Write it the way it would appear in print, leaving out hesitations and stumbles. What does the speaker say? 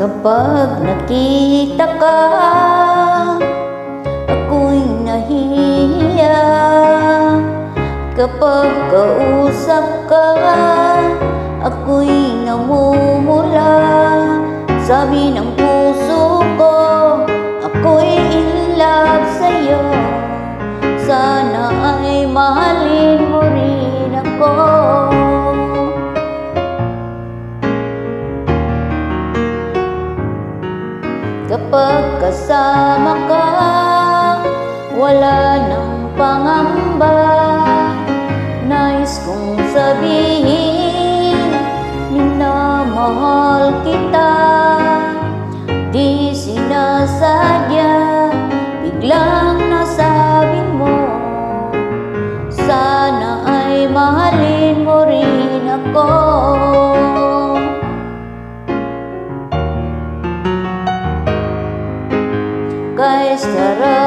Kapag nakita ka, ako'y nahihiya. Kapag kausap ka, ako'y namumula. Sabi ng puso ko, ako'y in love sa'yo. Sana ay mahalin mo rin ako. Kapag kasama ka, wala nang pangamba. Nais kong sabihin, minamahal kita. Di sinasadya, biglang nasabi mo. Sana ay mahalin mo rin ako. Kay sarap